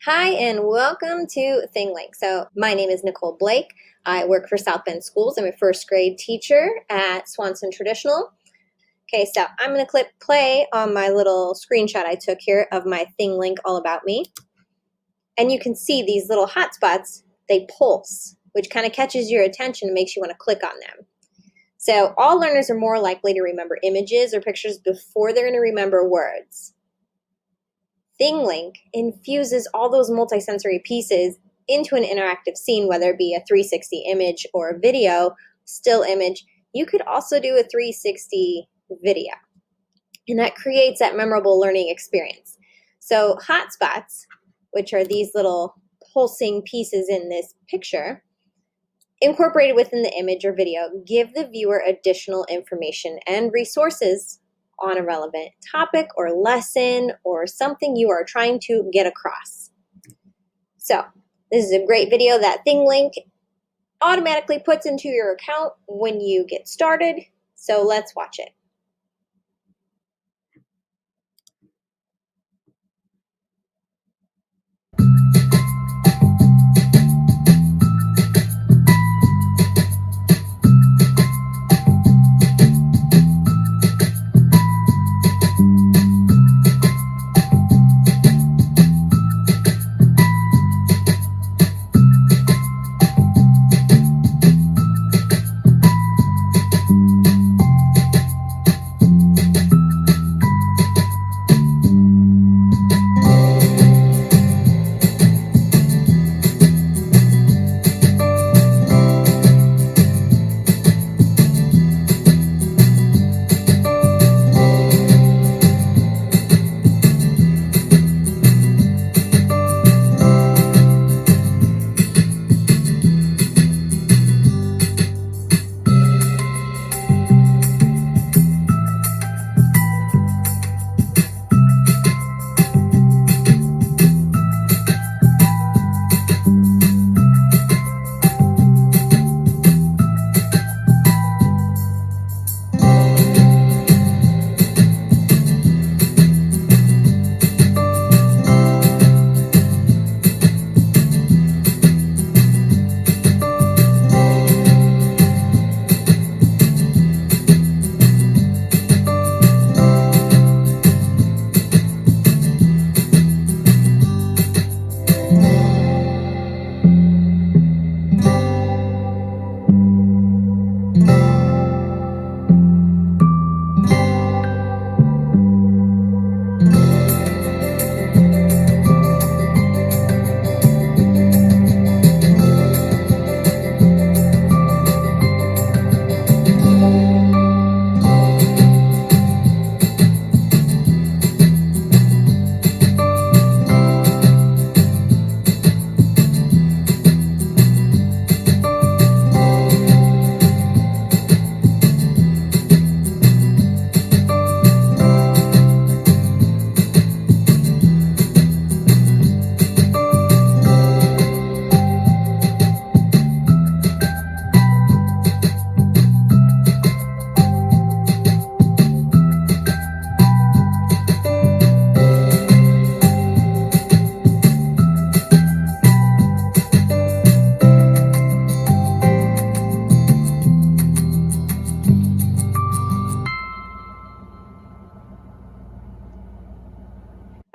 Hi and welcome to Thinglink. So my name is Nichole Blake. I work for South Bend Schools. I'm a first grade teacher at Swanson Traditional. Okay, so I'm going to click play on my little screenshot I took here of my Thinglink All About Me. And you can see these little hotspots, they pulse, which kind of catches your attention and makes you want to click on them. So all learners are more likely to remember images or pictures before they're going to remember words. Thinglink infuses all those multisensory pieces into an interactive scene, whether it be a 360 image or a video, still image. You could also do a 360 video, and that creates that memorable learning experience. So hotspots, which are these little pulsing pieces in this picture, incorporated within the image or video, give the viewer additional information and resources on a relevant topic or lesson or something you are trying to get across. So this is a great video that Thinglink automatically puts into your account when you get started. So let's watch it.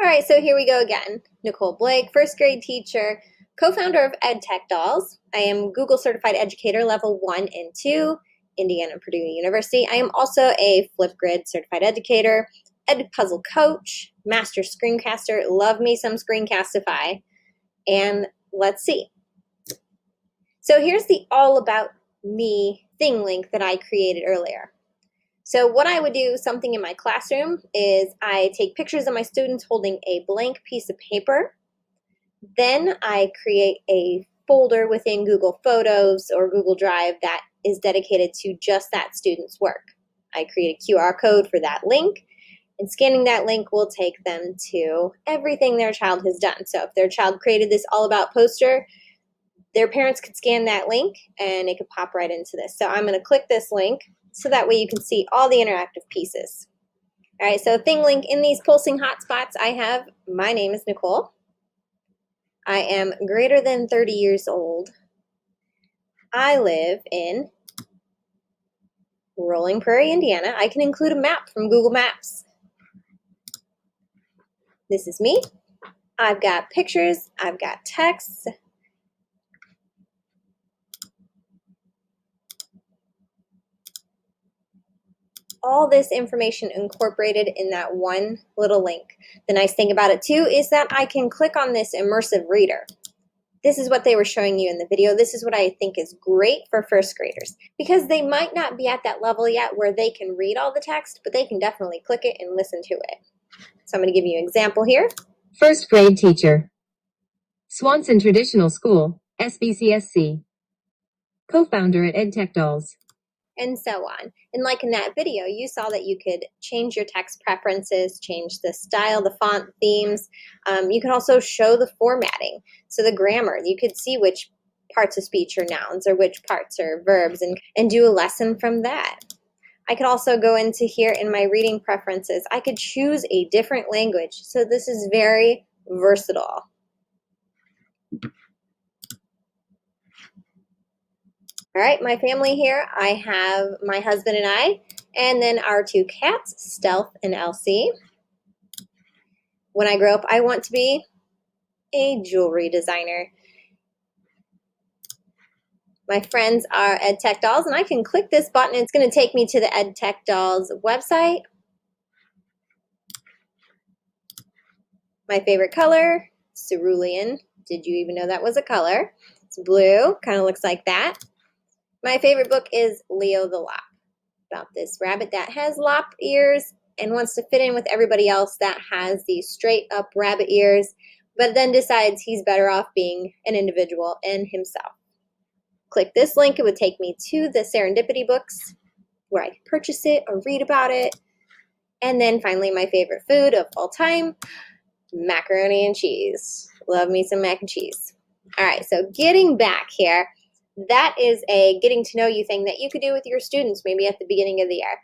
All right, so here we go again. Nichole Blake, first grade teacher, co-founder of EdTech Dolls. I am Google Certified Educator Level 1 and 2, Indiana and Purdue University. I am also a Flipgrid Certified Educator, Edpuzzle Coach, Master Screencaster, love me some Screencastify, and let's see. So here's the All About Me Thinglink that I created earlier. So what I would do, something in my classroom, is I take pictures of my students holding a blank piece of paper. Then I create a folder within Google Photos or Google Drive that is dedicated to just that student's work. I create a QR code for that link, and scanning that link will take them to everything their child has done. So if their child created this All About poster, their parents could scan that link and it could pop right into this. So I'm going to click this link so that way you can see all the interactive pieces. All right, so Thinglink, in these pulsing hotspots, I have my name is Nichole. I am greater than 30 years old. I live in Rolling Prairie, Indiana. I can include a map from Google Maps. This is me. I've got pictures, I've got texts. All this information incorporated in that one little link. The nice thing about it too is that I can click on this immersive reader. This is what they were showing you in the video. This is what I think is great for first graders because they might not be at that level yet where they can read all the text, but they can definitely click it and listen to it. So I'm going to give you an example here. First grade teacher. Swanson Traditional School, SBCSC. Co-founder at EdTech Dolls. And so on. And like in that video, you saw that you could change your text preferences, change the style, the font, themes. You can also show the formatting. So the grammar, you could see which parts of speech are nouns or which parts are verbs and do a lesson from that. I could also go into here in my reading preferences. I could choose a different language. So this is very versatile. All right, my family here, I have my husband and then our two cats, Stealth and Elsie. When I grow up, I want to be a jewelry designer. My friends are EdTech Dolls, and I can click this button. It's going to take me to the EdTech Dolls website. My favorite color, cerulean. Did you even know that was a color? It's blue, kind of looks like that. My favorite book is Leo the Lop, about this rabbit that has lop ears and wants to fit in with everybody else that has these straight up rabbit ears, but then decides he's better off being an individual and himself. Click this link, it would take me to the Serendipity books where I can purchase it or read about it. And then finally, my favorite food of all time, macaroni and cheese. Love me some mac and cheese. All right, so getting back here, that is a getting to know you thing that you could do with your students maybe at the beginning of the year.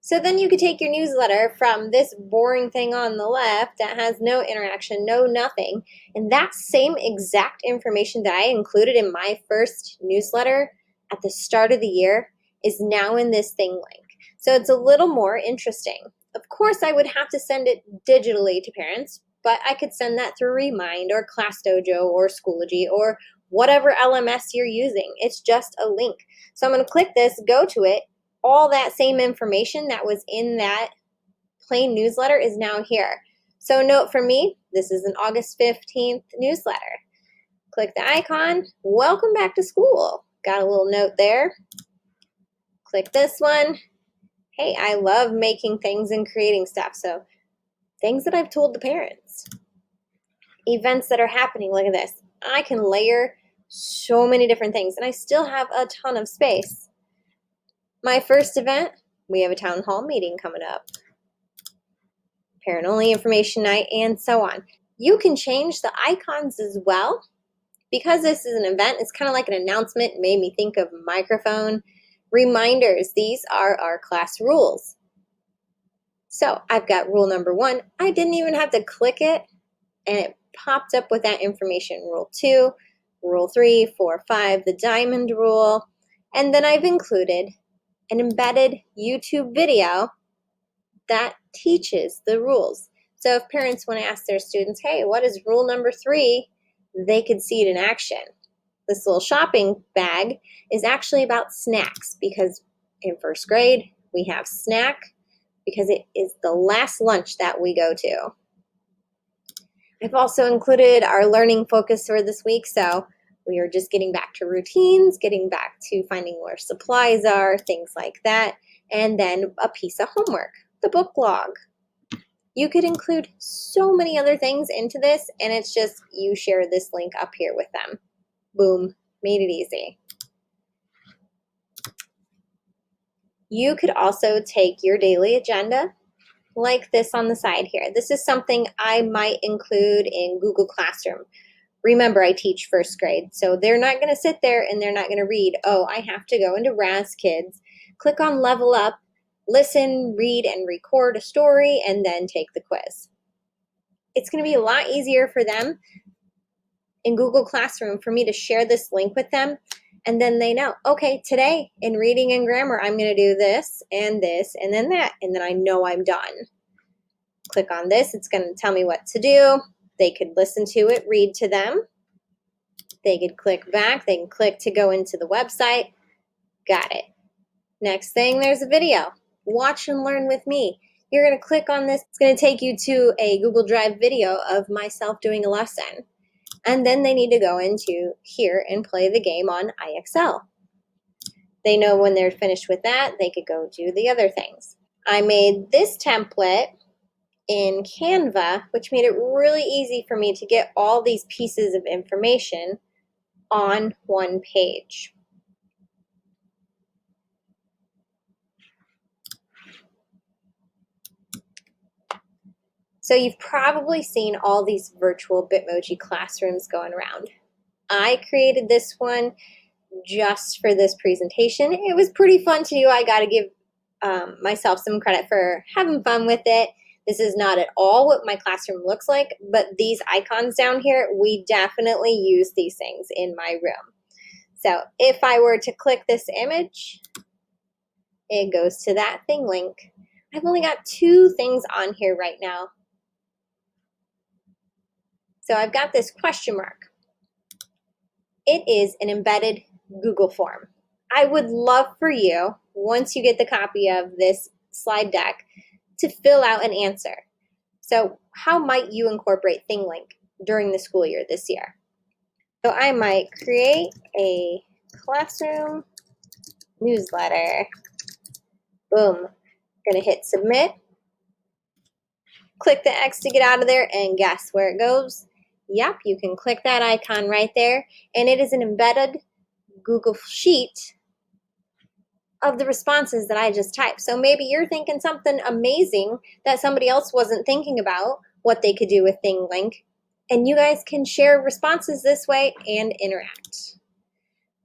So then you could take your newsletter from this boring thing on the left that has no interaction, no nothing, and that same exact information that I included in my first newsletter at the start of the year is now in this Thinglink. So it's a little more interesting. Of course, I would have to send it digitally to parents, but I could send that through Remind or ClassDojo or Schoology or whatever LMS you're using. It's just a link. So I'm going to click this, go to it. All that same information that was in that plain newsletter is now here. So note for me, this is an August 15th newsletter. Click the icon, welcome back to school. Got a little note there. Click this one. Hey, I love making things and creating stuff. So things that I've told the parents. Events that are happening, look at this. I can layer so many different things and I still have a ton of space. My first event, we have a town hall meeting coming up. Parent-only information night, and so on. You can change the icons as well. Because this is an event, it's kind of like an announcement. It made me think of microphone. Reminders, these are our class rules. So I've got rule number 1. I didn't even have to click it, and it popped up with that information. Rule 2, rule 3, 4, 5, the diamond rule. And then I've included an embedded YouTube video that teaches the rules. So if parents want to ask their students, hey, what is rule number 3? They could see it in action. This little shopping bag is actually about snacks because in first grade, we have snack because it is the last lunch that we go to. I've also included our learning focus for this week. So we are just getting back to routines, getting back to finding where supplies are, things like that, and then a piece of homework. The book log. You could include so many other things into this, and it's just you share this link up here with them. Boom, made it easy. You could also take your daily agenda like this on the side here. This is something I might include in Google Classroom. Remember, I teach first grade, so they're not going to sit there and they're not going to read, oh, I have to go into Raz Kids, click on Level Up, listen, read, and record a story, and then take the quiz. it's going to be a lot easier for them in Google Classroom for me to share this link with them. And then they know, okay, today in reading and grammar, I'm going to do this and then that. And then I know I'm done. Click on this. It's going to tell me what to do. They could listen to it, read to them. They could click back. They can click to go into the website. Got it. Next thing, there's a video. Watch and learn with me. You're going to click on this. It's going to take you to a Google Drive video of myself doing a lesson. And then they need to go into here and play the game on IXL. They know when they're finished with that, they could go do the other things. I made this template in Canva, which made it really easy for me to get all these pieces of information on one page. So you've probably seen all these virtual Bitmoji classrooms going around. I created this one just for this presentation. It was pretty fun to do. I got to give myself some credit for having fun with it. This is not at all what my classroom looks like, but these icons down here, we definitely use these things in my room. So if I were to click this image, it goes to that Thinglink. I've only got 2 things on here right now. So I've got this question mark. It is an embedded Google form. I would love for you, once you get the copy of this slide deck, to fill out an answer. So how might you incorporate Thinglink during the school year this year? So I might create a classroom newsletter. Boom. Gonna hit submit. Click the X to get out of there, and guess where it goes? Yep, you can click that icon right there, and it is an embedded Google Sheet of the responses that I just typed. So maybe you're thinking something amazing that somebody else wasn't thinking about, what they could do with Thinglink, and you guys can share responses this way and interact.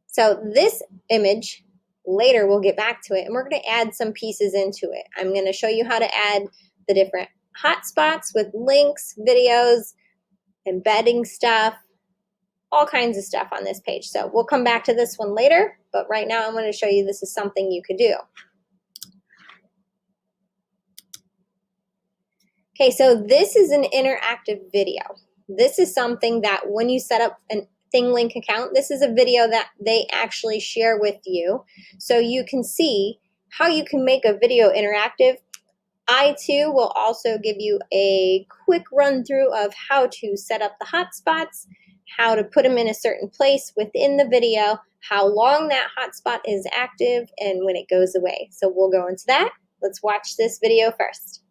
So this image, later we'll get back to it, and we're going to add some pieces into it. I'm going to show you how to add the different hotspots with links, videos, embedding stuff, all kinds of stuff on this page. So we'll come back to this one later, but right now I'm going to show you this is something you could do. Okay, so this is an interactive video. This is something that when you set up a Thinglink account, this is a video that they actually share with you, so you can see how you can make a video interactive. I too will also give you a quick run through of how to set up the hotspots, how to put them in a certain place within the video, how long that hotspot is active, and when it goes away. So we'll go into that. Let's watch this video first.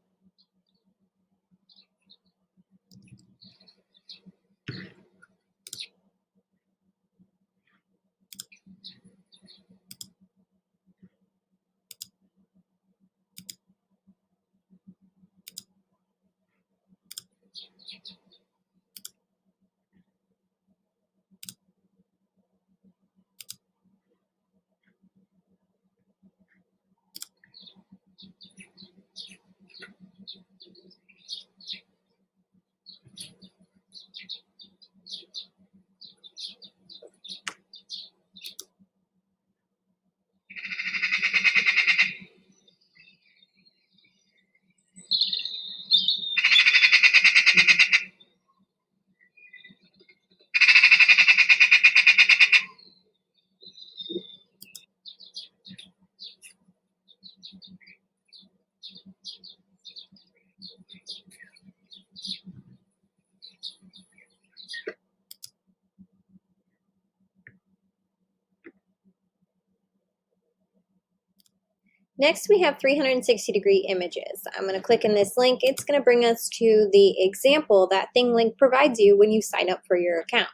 Next, we have 360-degree images. I'm going to click in this link. It's going to bring us to the example that Thinglink provides you when you sign up for your account.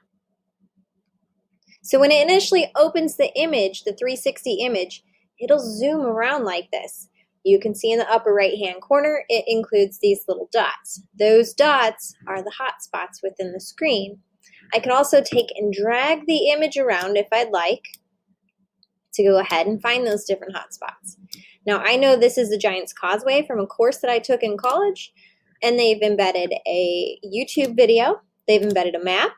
So when it initially opens the image, the 360 image, it'll zoom around like this. You can see in the upper right-hand corner, it includes these little dots. Those dots are the hotspots within the screen. I can also take and drag the image around if I'd like to go ahead and find those different hotspots. Now, I know this is the Giant's Causeway from a course that I took in college. and they've embedded a YouTube video. They've embedded a map.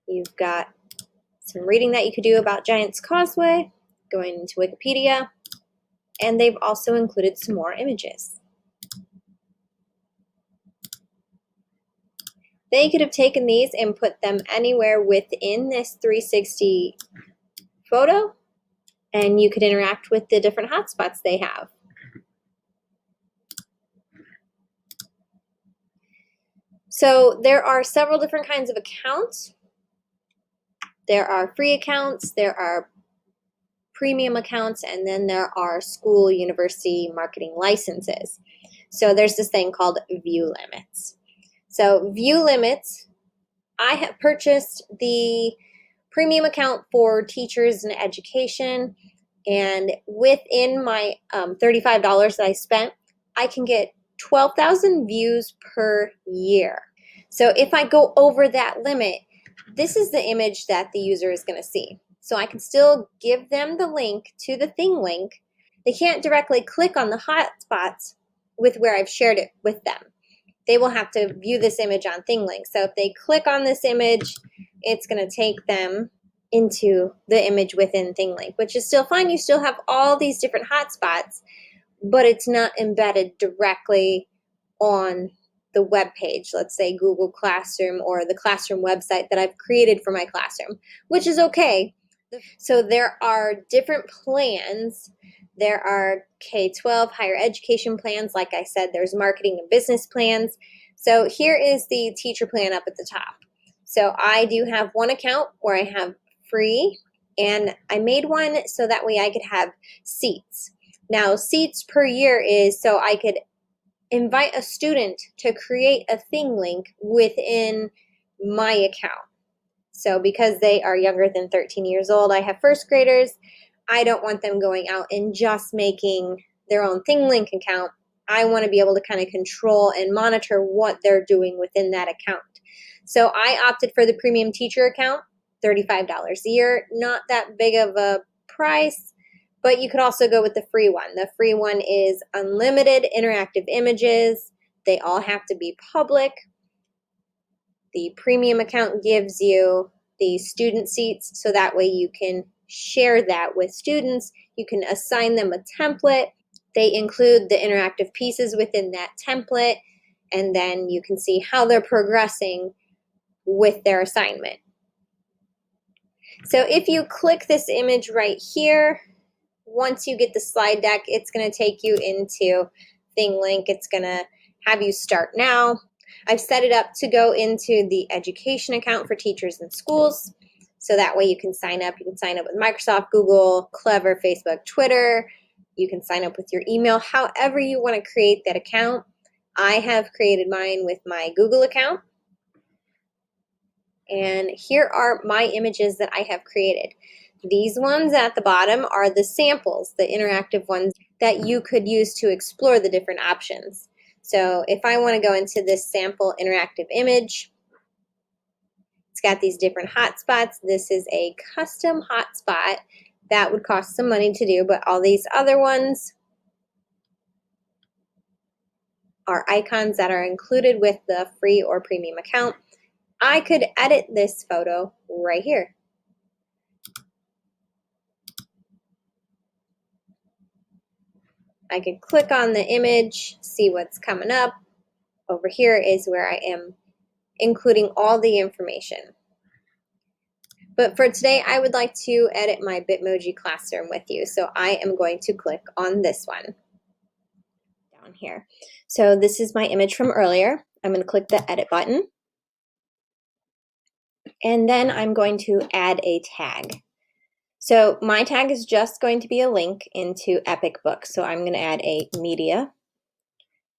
You've got some reading that you could do about Giant's Causeway, going into Wikipedia, and they've also included some more images. They could have taken these and put them anywhere within this 360 photo, and you could interact with the different hotspots they have. So there are several different kinds of accounts. There are free accounts, there are premium accounts, and then there are school, university marketing licenses. So there's this thing called view limits. So view limits, I have purchased the premium account for teachers and education, and within my $35 that I spent, I can get 12,000 views per year. So if I go over that limit, this is the image that the user is going to see. So I can still give them the link to the Thinglink. They can't directly click on the hotspots with where I've shared it with them. They will have to view this image on Thinglink. So if they click on this image, it's going to take them into the image within Thinglink, which is still fine. You still have all these different hotspots, but it's not embedded directly on the web page, let's say Google Classroom or the Classroom website that I've created for my classroom, which is okay. So there are different plans. There are K-12 higher education plans. Like I said, there's marketing and business plans. So here is the teacher plan up at the top. So I do have one account where I have free, and I made one so that way I could have seats. Now, seats per year is so I could invite a student to create a Thinglink within my account. So because they are younger than 13 years old, I have first graders. I don't want them going out and just making their own Thinglink account. I want to be able to kind of control and monitor what they're doing within that account. So I opted for the premium teacher account, $35 a year. Not that big of a price, but you could also go with the free one. The free one is unlimited interactive images. They all have to be public. The premium account gives you the student seats, so that way you can share that with students. You can assign them a template. They include the interactive pieces within that template, and then you can see how they're progressing with their assignment. So if you click this image right here, once you get the slide deck, it's going to take you into Thinglink. It's going to have you start now. I've set it up to go into the education account for teachers and schools. So that way you can sign up. You can sign up with Microsoft, Google, Clever, Facebook, Twitter. You can sign up with your email, however you want to create that account. I have created mine with my Google account. And here are my images that I have created. These ones at the bottom are the samples, the interactive ones that you could use to explore the different options. So if I want to go into this sample interactive image, it's got these different hotspots. This is a custom hotspot that would cost some money to do, but all these other ones are icons that are included with the free or premium account. I could edit this photo right here. I could click on the image, see what's coming up. Over here is where I am including all the information. But for today, I would like to edit my Bitmoji classroom with you. So I am going to click on this one down here. So this is my image from earlier. I'm going to click the edit button. And then I'm going to add a tag. So my tag is just going to be a link into Epic Books. So I'm going to add a media.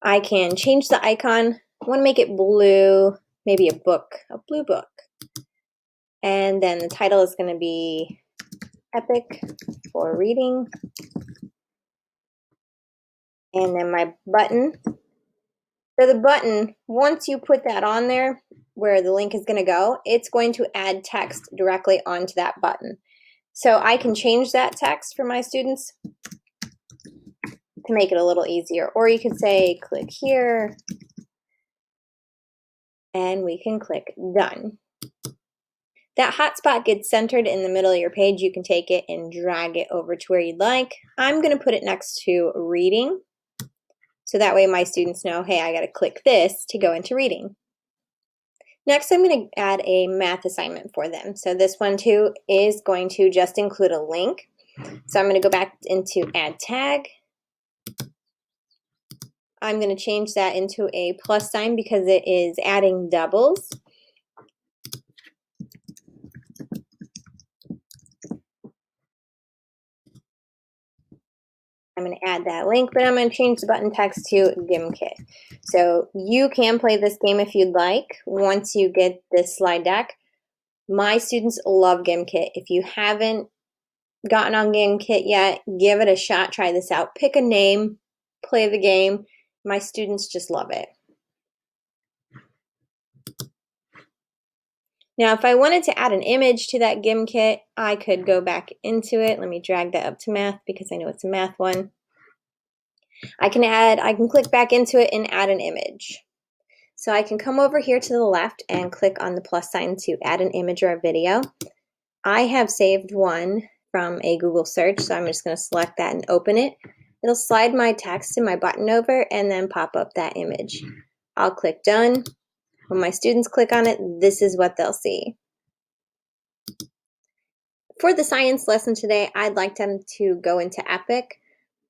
I can change the icon. I want to make it blue, maybe a book, a blue book. And then the title is going to be Epic for Reading. And then my button. So the button, once you put that on there, where the link is going to go, it's going to add text directly onto that button. So I can change that text for my students. to make it a little easier. Or you could say click here and we can click done. That hotspot gets centered in the middle of your page. You can take it and drag it over to where you'd like. I'm going to put it next to reading. So that way my students know, hey, I got to click this to go into reading. Next, I'm going to add a math assignment for them. So this one too is going to just include a link. So I'm going to go back into add tag. I'm going to change that into a plus sign because it is adding doubles. I'm going to add that link, but I'm going to change the button text to GimKit. So you can play this game if you'd like once you get this slide deck. My students love GimKit. If you haven't gotten on GimKit yet, give it a shot. Try this out. Pick a name, play the game. My students just love it. Now, if I wanted to add an image to that GimKit, I could go back into it. Let me drag that up to math because I know it's a math one. I can click back into it and add an image. So I can come over here to the left and click on the plus sign to add an image or a video. I have saved one from a Google search, so I'm just going to select that and open it. It'll slide my text and my button over and then pop up that image. I'll click done. When my students click on it, this is what they'll see. For the science lesson today, I'd like them to go into Epic,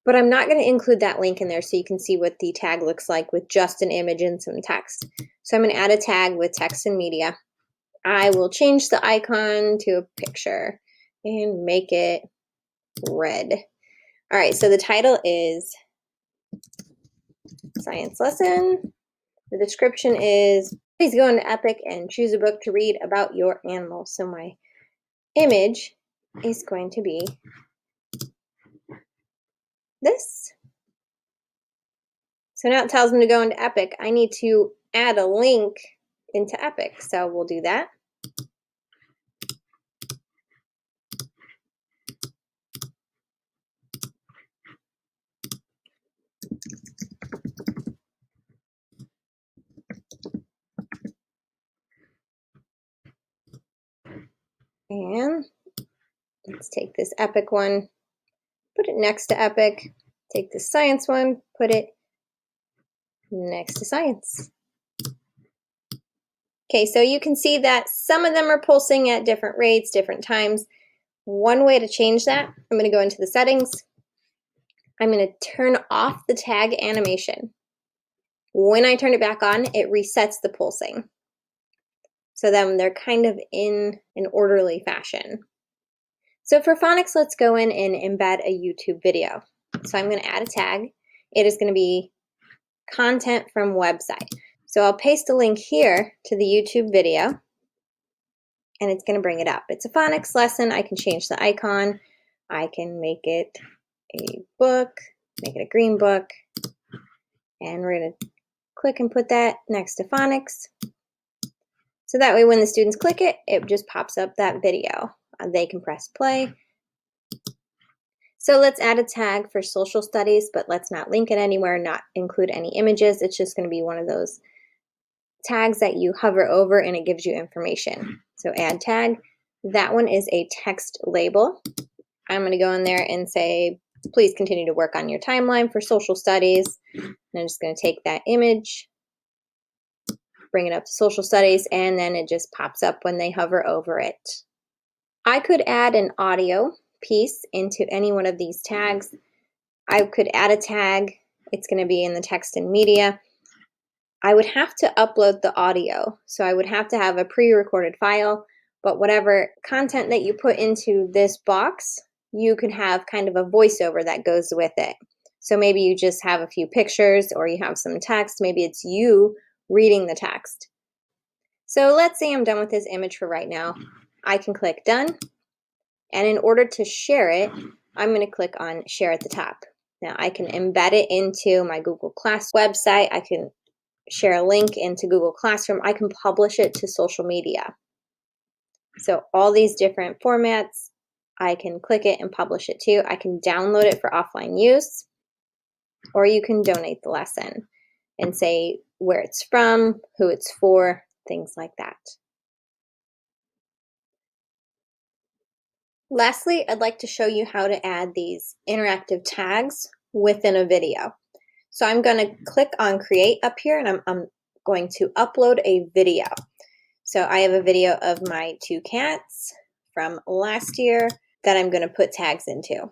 but I'm not going to include that link in there so you can see what the tag looks like with just an image and some text. So I'm going to add a tag with text and media. I will change the icon to a picture and make it red. All right, so the title is Science Lesson. The description is, please go into Epic and choose a book to read about your animal. So my image is going to be this. So now it tells them to go into Epic. I need to add a link into Epic. So we'll do that. And let's take this Epic one, put it next to Epic. Take the science one, put it next to science. Okay, so you can see that some of them are pulsing at different rates, different times. One way to change that, I'm going to go into the settings. I'm going to turn off the tag animation. When I turn it back on, it resets the pulsing. So then they're kind of in an orderly fashion. So for phonics, let's go in and embed a YouTube video. So I'm going to add a tag. It is going to be content from website. So I'll paste a link here to the YouTube video and it's going to bring it up. It's a phonics lesson. I can change the icon. I can make it a book, make it a green book, and we're going to click and put that next to phonics. So that way when the students click it, it just pops up that video. They can press play. So let's add a tag for social studies, but let's not link it anywhere, not include any images. It's just going to be one of those tags that you hover over and it gives you information. So add tag. That one is a text label. I'm going to go in there and say, please continue to work on your timeline for social studies. And I'm just going to take that image, bring it up to social studies, and then it just pops up when they hover over it. I could add an audio piece into any one of these tags. I could add a tag. It's going to be in the text and media. I would have to upload the audio. So I would have to have a pre-recorded file, but whatever content that you put into this box, you could have kind of a voiceover that goes with it. So maybe you just have a few pictures or you have some text. Maybe it's you reading the text. So let's say I'm done with this image for right now. I can click done. And in order to share it, I'm going to click on share at the top. Now I can embed it into my Google Class website. I can share a link into Google Classroom. I can publish it to social media. So all these different formats, I can click it and publish it to. I can download it for offline use. or you can donate the lesson and say where it's from, who it's for, things like that. Lastly, I'd like to show you how to add these interactive tags within a video. So I'm going to click on create up here, and I'm going to upload a video. So I have a video of my 2 cats from last year that I'm going to put tags into.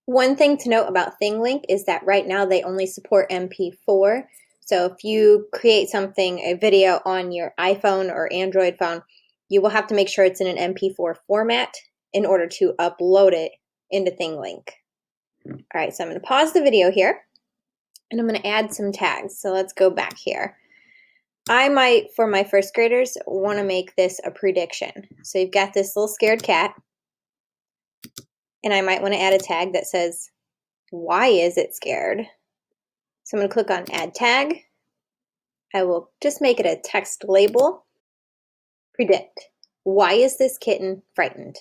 One thing to note about Thinglink is that right now they only support MP4. So if you create something, a video on your iPhone or Android phone, you will have to make sure it's in an MP4 format in order to upload it into Thinglink. All right, so I'm going to pause the video here, and I'm going to add some tags. So let's go back here. I might, for my first graders, want to make this a prediction. So you've got this little scared cat, and I might want to add a tag that says, why is it scared? So I'm going to click on add tag. I will just make it a text label. Predict. Why is this kitten frightened?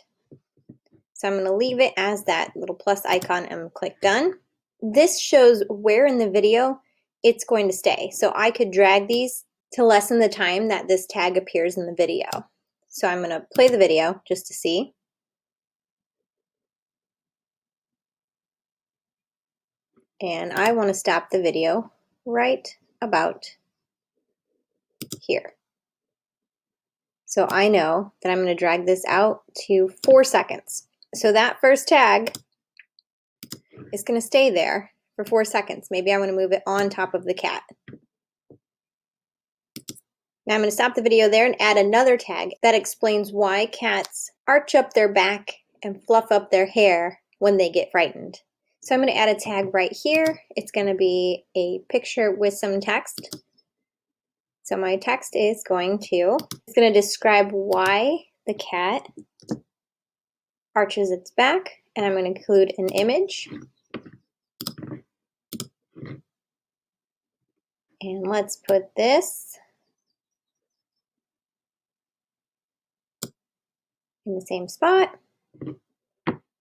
So I'm going to leave it as that little plus icon and click done. This shows where in the video it's going to stay. So I could drag these to lessen the time that this tag appears in the video. So I'm going to play the video just to see. And I want to stop the video right about here. So I know that I'm going to drag this out to 4 seconds. So that first tag is going to stay there for 4 seconds. Maybe I want to move it on top of the cat. Now I'm going to stop the video there and add another tag that explains why cats arch up their back and fluff up their hair when they get frightened. So I'm going to add a tag right here. It's going to be a picture with some text. So my text is going to describe why the cat arches its back, and I'm going to include an image. And let's put this in the same spot.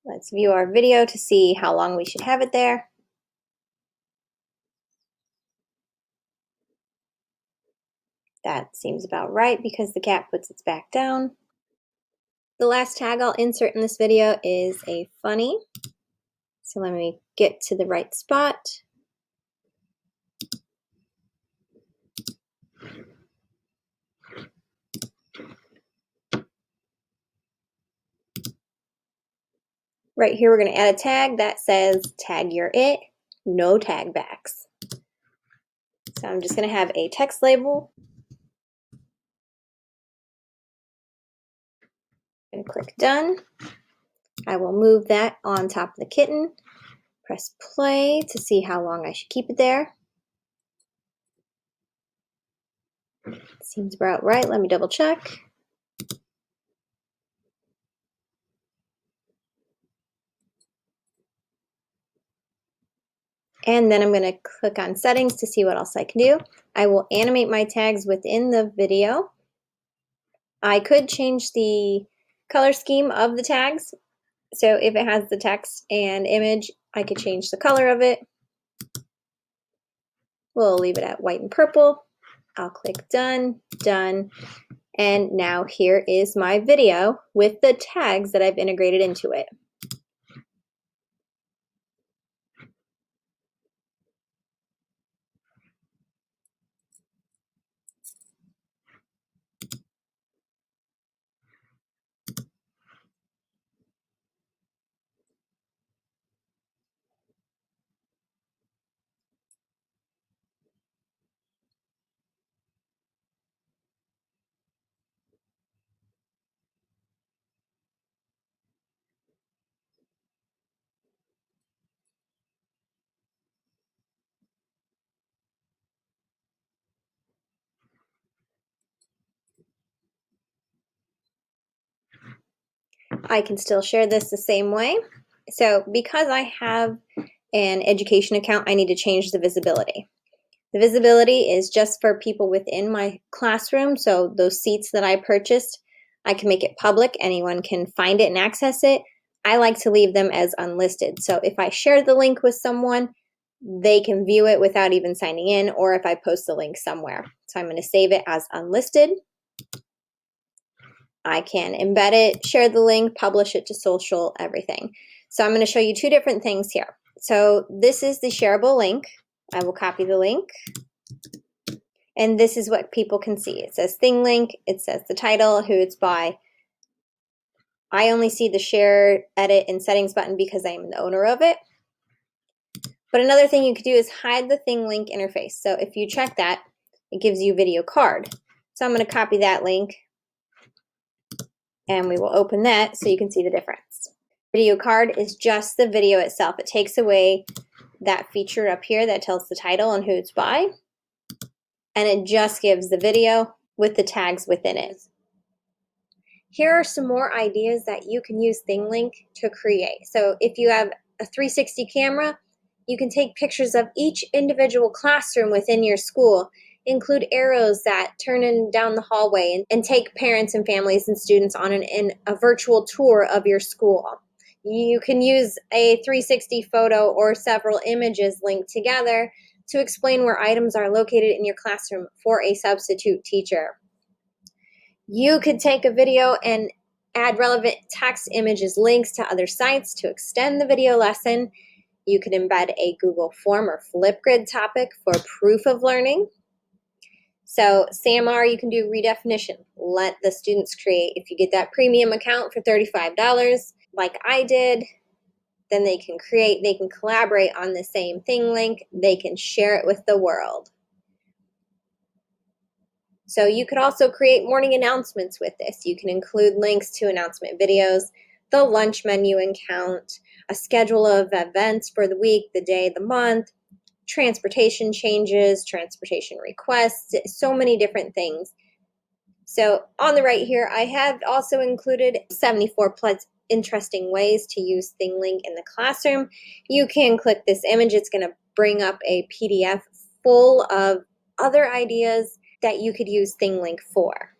Let's view our video to see how long we should have it there. That seems about right because the cat puts its back down. The last tag I'll insert in this video is a funny. So let me get to the right spot. Right here, we're going to add a tag that says tag your it, no tag backs. So I'm just going to have a text label and click done. I will move that on top of the kitten, press play to see how long I should keep it there. Seems about right. Let me double check. And then I'm going to click on settings to see what else I can do. I will animate my tags within the video. I could change the color scheme of the tags. So if it has the text and image, I could change the color of it. We'll leave it at white and purple. I'll click done, done. And now here is my video with the tags that I've integrated into it. I can still share this the same way. So because I have an education account, I need to change the visibility. The visibility is just for people within my classroom. So those seats that I purchased, I can make it public. Anyone can find it and access it. I like to leave them as unlisted. So if I share the link with someone, they can view it without even signing in, or if I post the link somewhere. So I'm going to save it as unlisted. I can embed it, share the link, publish it to social, everything. So I'm going to show you two different things here. So this is the shareable link. I will copy the link. And this is what people can see. It says Thinglink, it says the title, who it's by. I only see the share, edit, and settings button because I am the owner of it. But another thing you could do is hide the Thinglink interface. So if you check that, it gives you video card. So I'm going to copy that link and we will open that so you can see the difference. Video card is just the video itself. It takes away that feature up here that tells the title and who it's by, and it just gives the video with the tags within it. Here are some more ideas that you can use Thinglink to create. So if you have a 360 camera, you can take pictures of each individual classroom within your school, include arrows that turn in down the hallway, and take parents and families and students on a virtual tour of your school. You can use a 360 photo or several images linked together to explain where items are located in your classroom for a substitute teacher. You could take a video and add relevant text, images, links to other sites to extend the video lesson. You could embed a Google form or Flipgrid topic for proof of learning. So SAMR, you can do redefinition. Let the students create. If you get that premium account for $35, like I did, then they can create, they can collaborate on the same Thinglink, they can share it with the world. So you could also create morning announcements with this. You can include links to announcement videos, the lunch menu and count, a schedule of events for the week, the day, the month, transportation changes, transportation requests, so many different things. So on the right here, I have also included 74 plus interesting ways to use Thinglink in the classroom. You can click this image. It's going to bring up a PDF full of other ideas that you could use Thinglink for.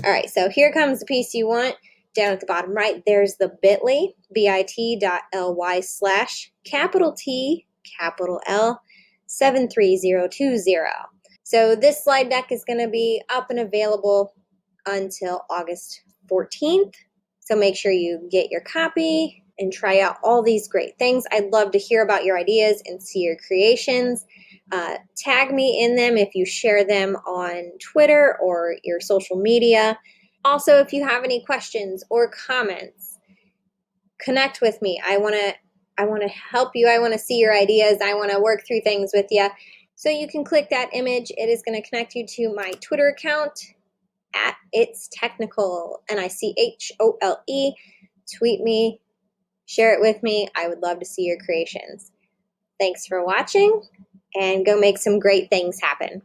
All right, so here comes the piece you want. Down at the bottom right, there's the bit.ly, bit.ly/T L 73020. So this slide deck is going to be up and available until August 14th. So make sure you get your copy and try out all these great things. I'd love to hear about your ideas and see your creations. Tag me in them if you share them on Twitter or your social media. Also, if you have any questions or comments, connect with me. I want to help you. I want to see your ideas. I want to work through things with you. So you can click that image. It is going to connect you to my Twitter account at It's Technical, Nichole. Tweet me, share it with me. I would love to see your creations. Thanks for watching, and go make some great things happen.